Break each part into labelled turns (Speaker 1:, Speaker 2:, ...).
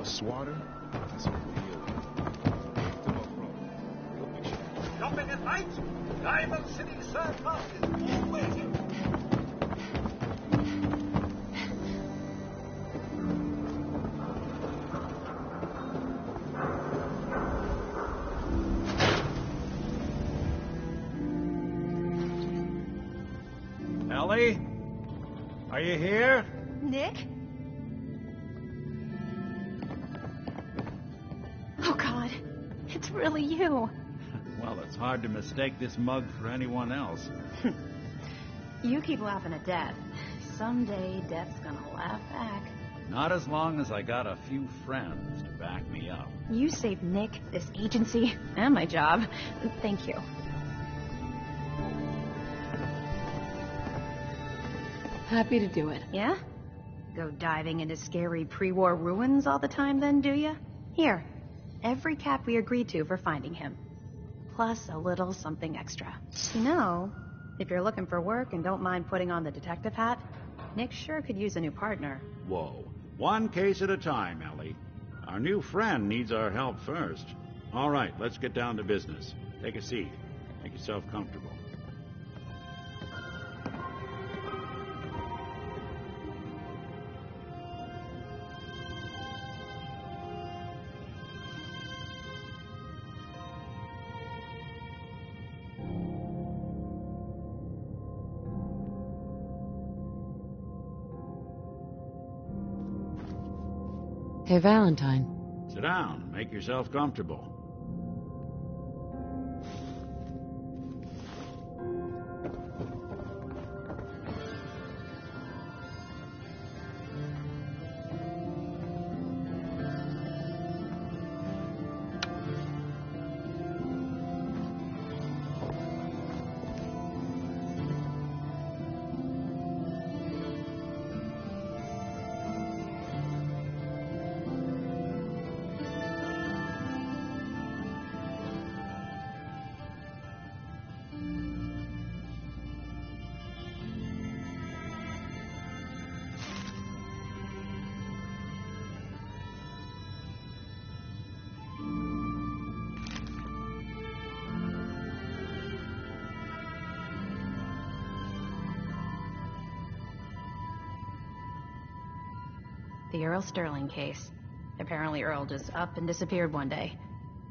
Speaker 1: A swatter? That's a real
Speaker 2: Shopping at night? Diamond City Circus is all waiting.
Speaker 3: Ellie? Are you here?
Speaker 4: Nick? Oh, God. It's really you.
Speaker 3: Well, it's hard to mistake this mug for anyone else.
Speaker 4: You keep laughing at Death. Someday, Death's gonna laugh back.
Speaker 3: Not as long as I got a few friends to back me up.
Speaker 4: You saved Nick, this agency, and my job. Thank you.
Speaker 5: Happy to do it.
Speaker 4: Yeah? Go diving into scary pre-war ruins all the time then, do ya? Here, every cap we agreed to for finding him. Plus a little something extra. You know, if you're looking for work and don't mind putting on the detective hat, Nick sure could use a new partner.
Speaker 3: Whoa. One case at a time, Ellie. Our new friend needs our help first. All right, let's get down to business. Take a seat. Make yourself comfortable.
Speaker 5: Hey, Valentine.
Speaker 3: Sit down. Make yourself comfortable.
Speaker 4: The Earl Sterling case. Apparently Earl just up and disappeared one day.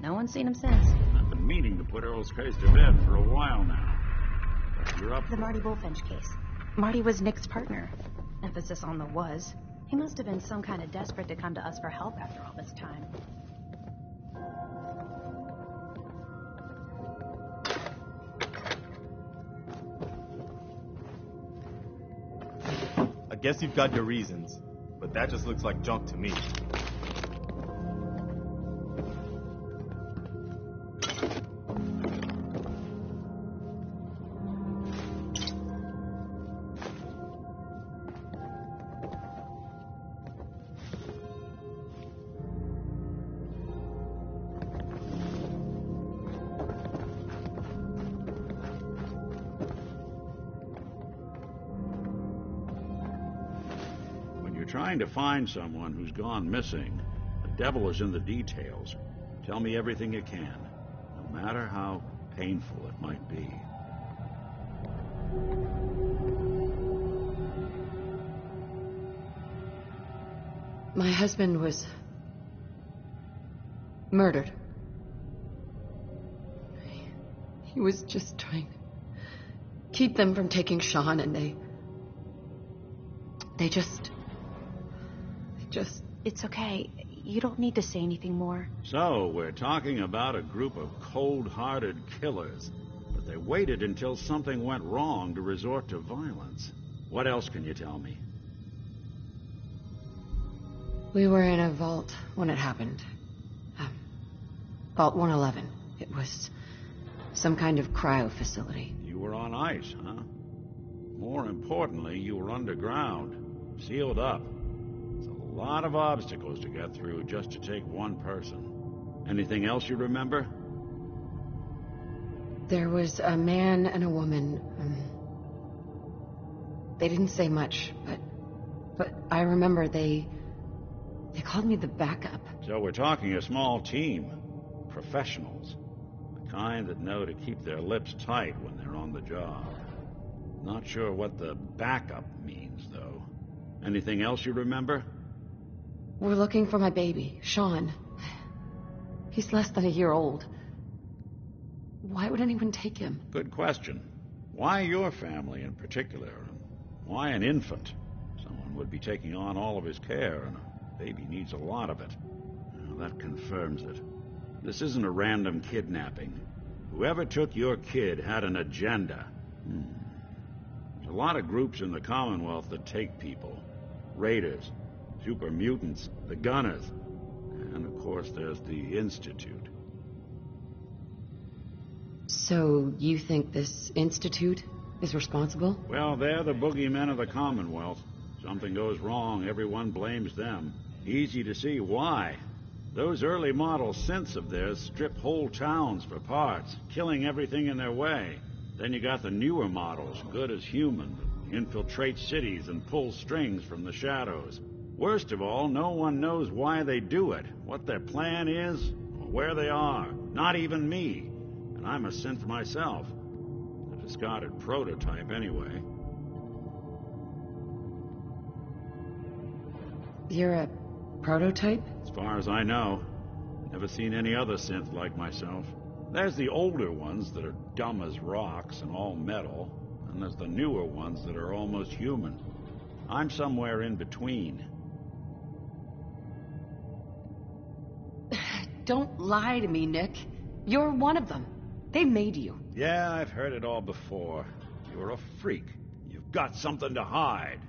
Speaker 4: No one's seen him since.
Speaker 3: I've been meaning to put Earl's case to bed for a while now. But you're up
Speaker 4: The
Speaker 3: for
Speaker 4: Marty Bullfinch case. Marty was Nick's partner. Emphasis on the was. He must have been some kind of desperate to come to us for help after all this time.
Speaker 6: I guess you've got your reasons, but that just looks like junk to me.
Speaker 3: Trying to find someone who's gone missing. The devil is in the details. Tell me everything you can, no matter how painful it might be.
Speaker 5: My husband was murdered. He was just trying to keep them from taking Sean, and they just...
Speaker 4: It's okay. You don't need to say anything more.
Speaker 3: So, we're talking about a group of cold-hearted killers, but they waited until something went wrong to resort to violence. What else can you tell me?
Speaker 5: We were in a vault when it happened. Vault 111. It was some kind of cryo facility.
Speaker 3: You were on ice, huh? More importantly, you were underground, sealed up. A lot of obstacles to get through just to take one person. Anything else you remember?
Speaker 5: There was a man and a woman. They didn't say much, but I remember they They called me the backup.
Speaker 3: So we're talking a small team. Professionals. The kind that know to keep their lips tight when they're on the job. Not sure what the backup means, though. Anything else you remember?
Speaker 5: We're looking for my baby, Sean. He's less than a year old. Why would anyone take him?
Speaker 3: Good question. Why your family in particular? And why an infant? Someone would be taking on all of his care, and a baby needs a lot of it. Well, that confirms it. This isn't a random kidnapping. Whoever took your kid had an agenda. There's a lot of groups in the Commonwealth that take people. Raiders, super mutants, the Gunners, and of course there's the Institute.
Speaker 5: So, you think this Institute is responsible?
Speaker 3: Well, they're the boogeymen of the Commonwealth. Something goes wrong, everyone blames them. Easy to see why. Those early model synths of theirs strip whole towns for parts, killing everything in their way. Then you got the newer models, good as human, that infiltrate cities and pull strings from the shadows. Worst of all, no one knows why they do it, what their plan is, or where they are. Not even me. And I'm a synth myself. A discarded prototype, anyway.
Speaker 5: You're a prototype?
Speaker 3: As far as I know. Never seen any other synth like myself. There's the older ones that are dumb as rocks and all metal, and there's the newer ones that are almost human. I'm somewhere in between.
Speaker 5: Don't lie to me, Nick. You're one of them. They made you.
Speaker 3: Yeah, I've heard it all before. You're a freak. You've got something to hide.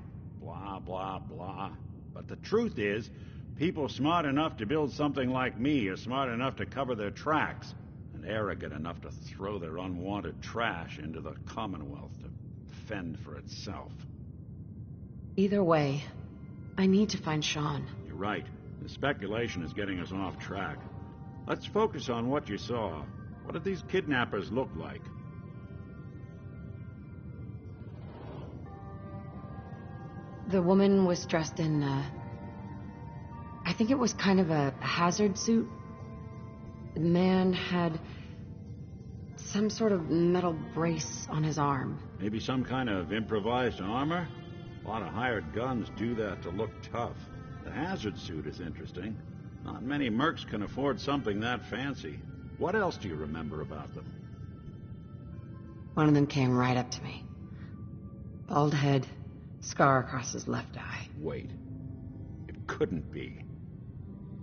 Speaker 3: Blah, blah, blah. But the truth is, people smart enough to build something like me are smart enough to cover their tracks, and arrogant enough to throw their unwanted trash into the Commonwealth to fend for itself.
Speaker 5: Either way, I need to find Sean.
Speaker 3: You're right. The speculation is getting us off track. Let's focus on what you saw. What did these kidnappers look like?
Speaker 5: The woman was dressed in, I think it was kind of a hazard suit. The man had some sort of metal brace on his arm.
Speaker 3: Maybe some kind of improvised armor? A lot of hired guns do that to look tough. The hazard suit is interesting. Not many mercs can afford something that fancy. What else do you remember about them?
Speaker 5: One of them came right up to me. Bald head, scar across his left eye.
Speaker 3: Wait. It couldn't be.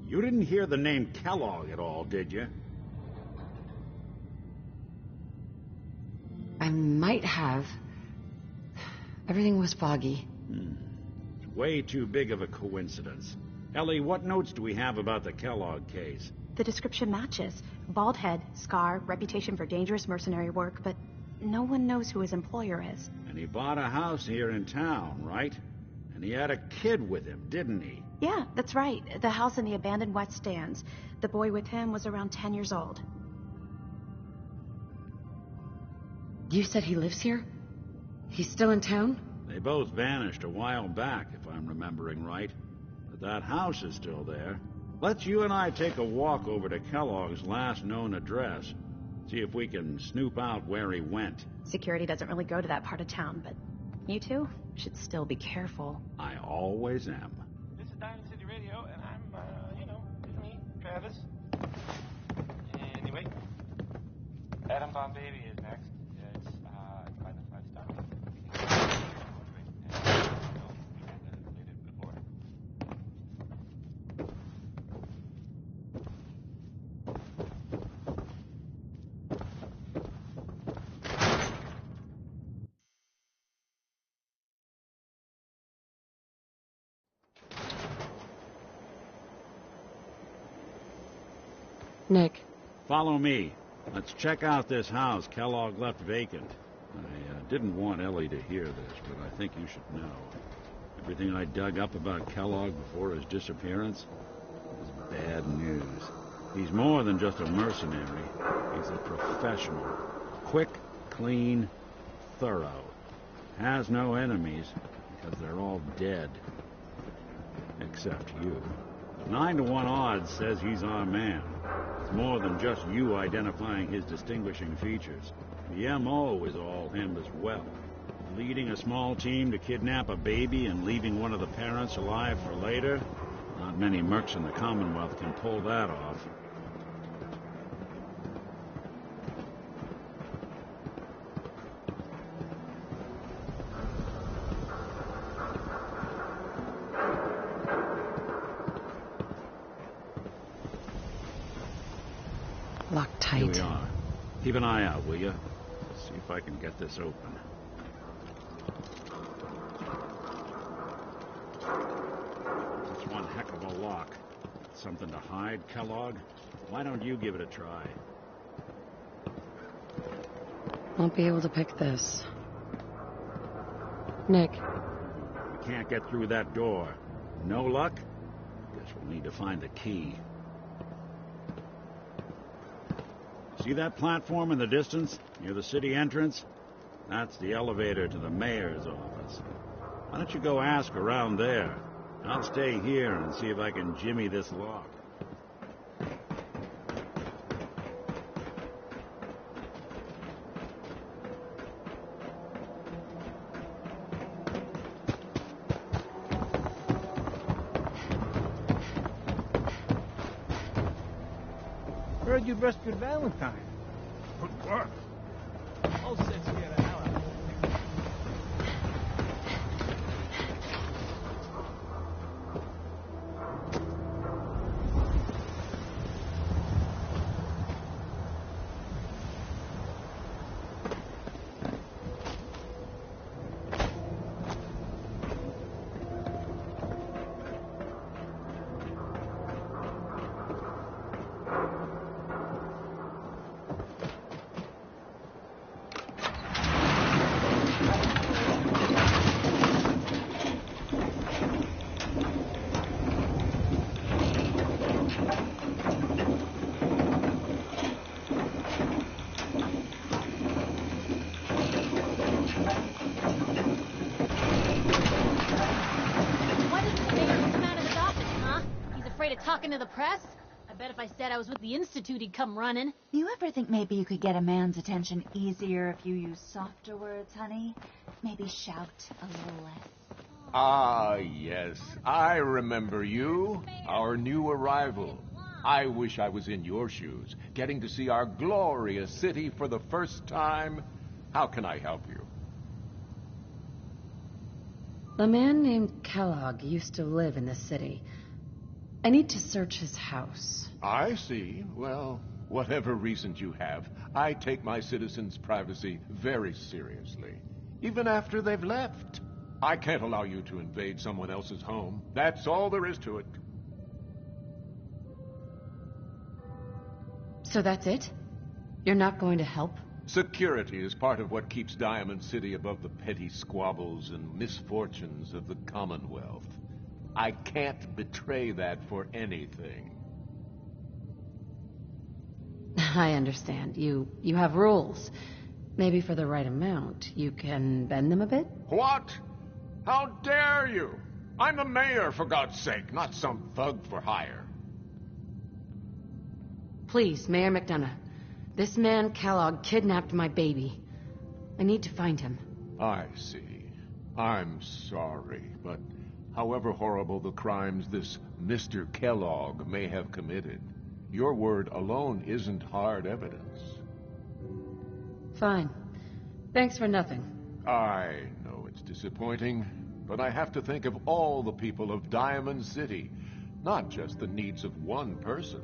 Speaker 3: You didn't hear the name Kellogg at all, did you?
Speaker 5: I might have. Everything was foggy.
Speaker 3: It's way too big of a coincidence. Ellie, what notes do we have about the Kellogg case?
Speaker 4: The description matches. Bald head, scar, reputation for dangerous mercenary work, but no one knows who his employer is.
Speaker 3: And he bought a house here in town, right? And he had a kid with him, didn't he?
Speaker 4: Yeah, that's right. The house in the abandoned West Stands. The boy with him was around 10 years old.
Speaker 5: You said he lives here? He's still in town?
Speaker 3: They both vanished a while back, if I'm remembering right. But that house is still there. Let's you and I take a walk over to Kellogg's last known address. See if we can snoop out where he went.
Speaker 4: Security doesn't really go to that part of town, but you two should still be careful.
Speaker 3: I always am.
Speaker 2: This is Diamond City Radio, and it's me, Travis. Anyway, Adam Bomb Baby is next. It's by the 5-star.
Speaker 5: Nick.
Speaker 3: Follow me. Let's check out this house Kellogg left vacant. I didn't want Ellie to hear this, but I think you should know. Everything I dug up about Kellogg before his disappearance is bad news. He's more than just a mercenary. He's a professional. Quick, clean, thorough. Has no enemies because they're all dead. Except you. 9 to 1 odds says he's our man. It's more than just you identifying his distinguishing features. The M.O. is all him as well. Leading a small team to kidnap a baby and leaving one of the parents alive for later? Not many mercs in the Commonwealth can pull that off.
Speaker 5: Locked tight.
Speaker 3: Here we are. Keep an eye out, will you? See if I can get this open. That's one heck of a lock. Something to hide, Kellogg? Why don't you give it a try?
Speaker 5: Won't be able to pick this. Nick,
Speaker 3: We can't get through that door. No luck? Guess we'll need to find the key. See that platform in the distance, near the city entrance? That's the elevator to the mayor's office. Why don't you go ask around there? I'll stay here and see if I can jimmy this lock.
Speaker 1: Heard you rescued Valentine. Good work. All set to get an hour.
Speaker 7: Talking to the press? I bet if I said I was with the Institute, he'd come running.
Speaker 8: You ever think maybe you could get a man's attention easier if you use softer words, honey? Maybe shout a little less.
Speaker 9: Ah, yes. I remember you. Our new arrival. I wish I was in your shoes, getting to see our glorious city for the first time. How can I help you?
Speaker 5: a man named Kellogg used to live in the city. I need to search his house.
Speaker 9: I see. Well, whatever reasons you have, I take my citizens' privacy very seriously. Even after they've left. I can't allow you to invade someone else's home. That's all there is to it.
Speaker 5: So that's it? You're not going to help?
Speaker 9: Security is part of what keeps Diamond City above the petty squabbles and misfortunes of the Commonwealth. I can't betray that for anything.
Speaker 5: I understand. You have rules. Maybe for the right amount, you can bend them a bit?
Speaker 9: What? How dare you? I'm the mayor, for God's sake, not some thug for hire.
Speaker 5: Please, Mayor McDonough. This man, Kellogg, kidnapped my baby. I need to find him.
Speaker 9: I see. I'm sorry, but however horrible the crimes this Mr. Kellogg may have committed, your word alone isn't hard evidence.
Speaker 5: Fine. Thanks for nothing.
Speaker 9: I know it's disappointing, but I have to think of all the people of Diamond City, not just the needs of one person.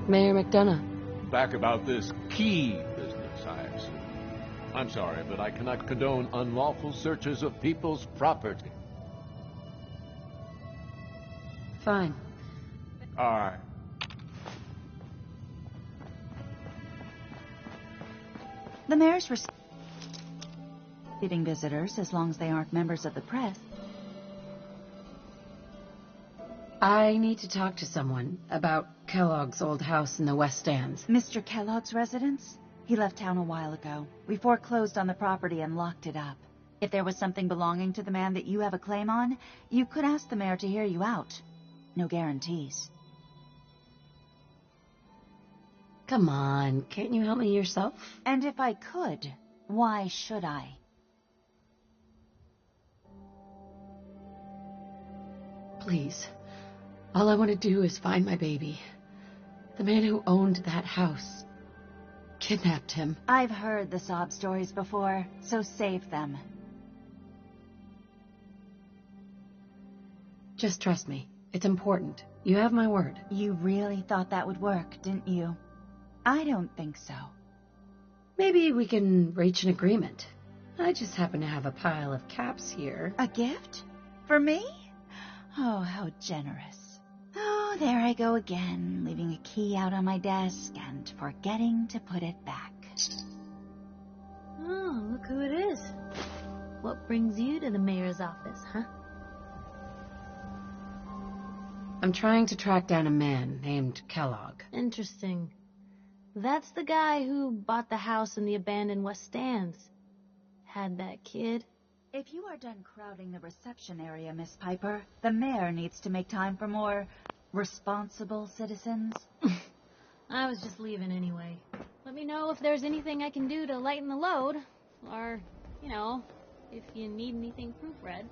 Speaker 5: Mayor McDonough.
Speaker 9: Back about this key business, I assume. I'm sorry, but I cannot condone unlawful searches of people's property.
Speaker 5: Fine.
Speaker 9: All right.
Speaker 8: The mayor's receiving visitors as long as they aren't members of the press.
Speaker 5: I need to talk to someone about Kellogg's old house in the West Stands.
Speaker 8: Mr. Kellogg's residence? He left town a while ago. We foreclosed on the property and locked it up. If there was something belonging to the man that you have a claim on, you could ask the mayor to hear you out. No guarantees.
Speaker 5: Come on, can't you help me yourself?
Speaker 8: And if I could, why should I?
Speaker 5: Please. All I want to do is find my baby. The man who owned that house kidnapped him.
Speaker 8: I've heard the sob stories before, so save them.
Speaker 5: Just trust me. It's important. You have my word.
Speaker 8: You really thought that would work, didn't you? I don't think so.
Speaker 5: Maybe we can reach an agreement. I just happen to have a pile of caps here.
Speaker 8: A gift? For me? Oh, how generous. Oh, there I go again, leaving a key out on my desk and forgetting to put it back.
Speaker 7: Oh, look who it is. What brings you to the mayor's office, huh?
Speaker 5: I'm trying to track down a man named Kellogg.
Speaker 7: Interesting. That's the guy who bought the house in the abandoned West Stands. Had that kid.
Speaker 8: If you are done crowding the reception area, Miss Piper, the mayor needs to make time for more responsible citizens.
Speaker 7: I was just leaving anyway. Let me know if there's anything I can do to lighten the load. Or, you know, if you need anything proofread.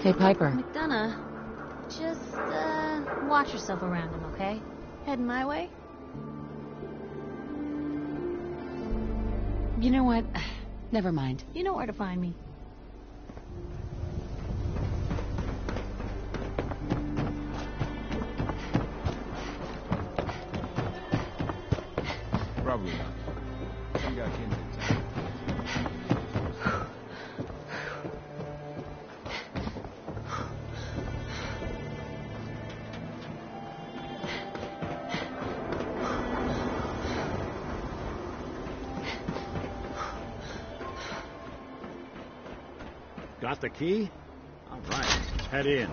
Speaker 5: Hey, Piper.
Speaker 7: McDonough, just, watch yourself around him, okay? Heading my way?
Speaker 5: You know what? Never mind.
Speaker 7: You know where to find me.
Speaker 1: Probably not. Some guy came into town.
Speaker 3: Got the key? All right, let's head in.